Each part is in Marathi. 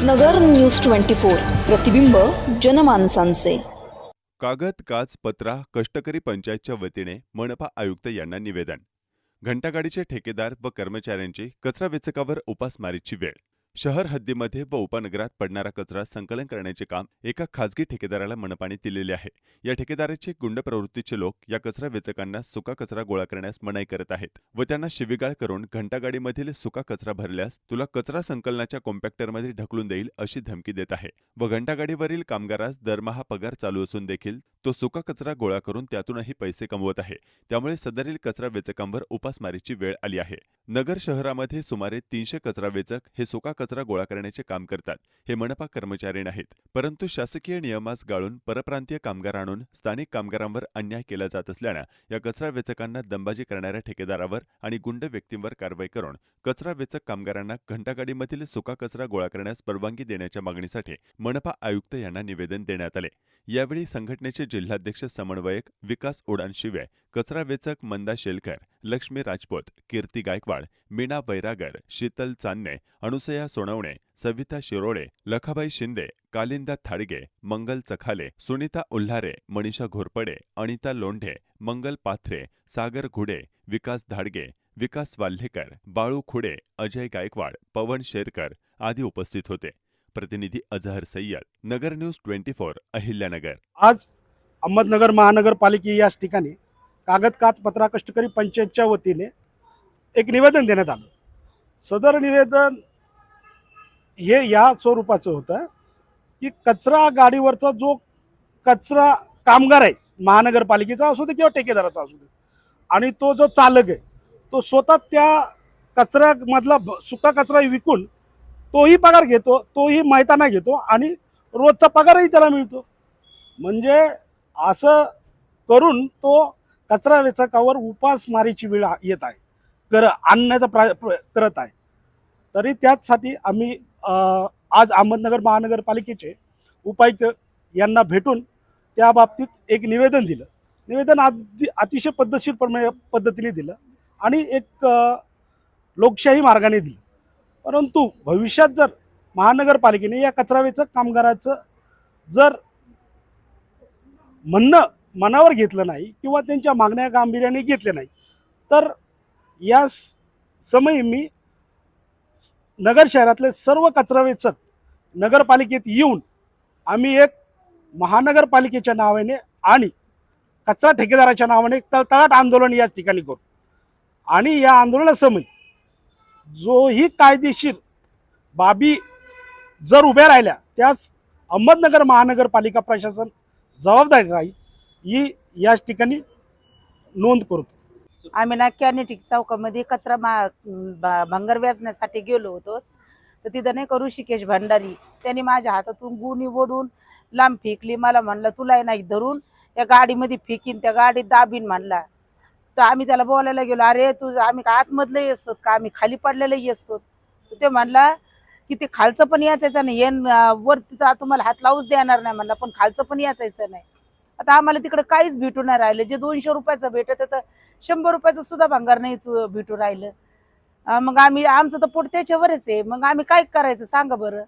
नगर न्यूज 24 प्रतिबिंब जनमानसांचे। कागद काच पत्रा कष्टकरी पंचायतच्या वतीने मनपा आयुक्त यांना निवेदन। घंटागाडीचे ठेकेदार व कर्मचाऱ्यांची कचरा वेचकावर उपासमारीची वेळ। शहर हद्दीमध्ये व उपनगरात पडणारा कचरा संकलन करण्याचे काम एका खासगी ठेकेदाराला मनपाने दिलेले आहे। या ठेकेदाराचे गुंड प्रवृत्तीचे लोक या कचरा वेचकांना सुका कचरा गोळा करण्यास मनाई करत आहेत व त्यांना शिवीगाळ करून घंटागाडीमधील सुका कचरा भरल्यास तुला कचरा संकलनाच्या कॉम्पॅक्टरमध्ये ढकलून देईल अशी धमकी देत आहे व घंटागाडीवरील कामगारास दरमहा पगार चालू असून देखील तो सुका कचरा गोळा करून त्यातूनही पैसे कमवत आहे। त्यामुळे सदरील कचरा वेचकांवर उपासमारीची वेळ आली आहे। नगर शहरामध्ये सुमारे 300 कचरा वेचक हे सुका कचरा गोळा करण्याचे काम करतात। हे मनपा कर्मचारी नाहीत, परंतु शासकीय नियमास गाळून परप्रांतीय कामगार आणून स्थानिक कामगारांवर अन्याय केला जात असल्याने या कचरा वेचकांना दंबाजी करणाऱ्या ठेकेदारावर आणि गुंड व्यक्तींवर कारवाई करून कचरा वेचक कामगारांना घंटागाडीमधील सुका कचरा गोळा करण्यास परवानगी देण्याच्या मागणीसाठी मनपा आयुक्त यांना निवेदन देण्यात आले। यावेळी संघटनेचे जिल्हाध्यक्ष समन्वयक विकास ओडानशिवे, कचरा वेचक मंदा शेलकर, लक्ष्मी राजपूत, कीर्ती गायकवाड, मीना वैरागर, शीतल चांदणे, अनुसया सोनवणे, सविता शिरोळे, लखाबाई शिंदे, कालिंदा थाडगे, मंगल चखाले, सुनीता उल्हारे, मनीषा घोरपडे, अनिता लोंढे, मंगल पाथरे, सागर घुडे, विकास धाडगे, विकास वाल्हेकर, बाळू खुडे, अजय गायकवाड, पवन शेरकर आदी उपस्थित होते। प्रतिनिधी अजहर सय्यद, नगर न्यूज 24 अहिल्यानगर। आज अहमदनगर महानगरपालिके याच ठिकाणी कागद काच पत्रा कष्टकरी पंचायतच्या वतीने एक निवेदन देण्यात आलं। सदर निवेदन हे या स्वरूपाचं होतं की कचरा गाडीवरचा जो कचरा कामगार आहे महानगरपालिकेचा असू दे किंवा ठेकेदाराचा असू दे, आणि तो जो चालक आहे तो स्वतः त्या कचऱ्यामधला सुका कचरा विकून तोही पगार घेतो, तोही मैताना घेतो आणि रोजचा पगारही त्याला मिळतो। म्हणजे असं करून तो कचरा वेचकावर उपासमारीची वेळ येत आहे, आणण्याचा करत आहे। तरी त्याचसाठी आम्ही आज अहमदनगर महानगरपालिकेचे उपायुक्त यांना भेटून त्या बाबतीत एक निवेदन दिलं। निवेदन अतिशय पद्धतशीर पद्धतीने दिलं आणि एक लोकशाही मार्गाने दिलं। परंतु भविष्यात जर महानगरपालिकेने या कचरा वेचक कामगाराचं जर म्हणणं मनावर घेतलं नाही किंवा त्यांच्या मागण्या गांभीर्याने घेतल्या नाही तर या समयी मी नगर शहरातले सर्व कचरा वेचक नगरपालिकेत येऊन आम्ही एक महानगरपालिकेच्या नावाने आणि कचरा ठेकेदाराच्या नावाने तळतळाट आंदोलन या ठिकाणी करू आणि या आंदोलनासमयी जोही कायदेशीर बाबी जर उभ्या राहिल्या त्यास अहमदनगर महानगरपालिका प्रशासन जबाबदारी राहील ही याच ठिकाणी नोंद करतो। आम्ही ना कॅनेटिक चौकामध्ये कचरा भंगार वेचण्यासाठी गेलो होतो, तर तिथं नाही का ऋषिकेश भंडारी त्यांनी माझ्या हातातून गुणी ओढून लांब फेकली। मला म्हणलं तुला नाही धरून या गाडीमध्ये फेकीन, त्या गाडीत दाबीन म्हणला। तर आम्ही त्याला बोलायला गेलो, अरे तुझं आम्ही का आतमधलं येसतो का आम्ही खाली पडलेलं येसतो? ते म्हणला की ते खालचं पण याचायचं नाही, वरती तर तुम्हाला हात लावूच देणार नाही म्हणला, पण खालचं पण याचायचं नाही। आता आम्हाला तिकडे काहीच भेटू नाही राहिलं, जे 200 रुपयाचं भेटत तर 100 रुपयाचं सुद्धा भंगार नाही भेटू राहिलं। मग आम्ही आमचं तर पोट त्याच्यावरच आहे, मग आम्ही काय करायचं सांगा बरं?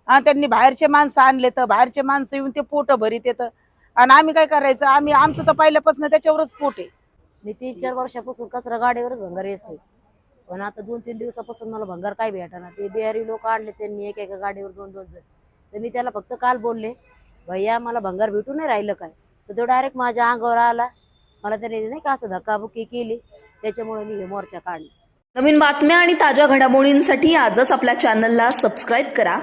त्यांनी बाहेरचे माणसं आणले तर बाहेरचे माणसं येऊन ते पोट भरीत येतं आणि आम्ही काय करायचं? आमचं तर पहिल्यापासून त्याच्यावरच पोट आहे। मी 3-4 वर्षापासून कचरा गाडीवरच भंगार येते, पण आता 2-3 दिवसापासून मला भंगार काय भेटणार। ते बिहारी लोक आणले त्यांनी एका गाडीवर 2-2 जण, तर मी त्याला फक्त काल बोलले भैया मला भंगार भेटू नाही राहिलं काय, तर तो डायरेक्ट माझ्या अंगावर आला। मला त्याने नाही का असं धक्काबुक्की केली, त्याच्यामुळे मी हे मोर्चा काढला। नवीन बातम्या आणि ताज्या घडामोडींसाठी आजच आपल्या चॅनलला सबस्क्राईब करा।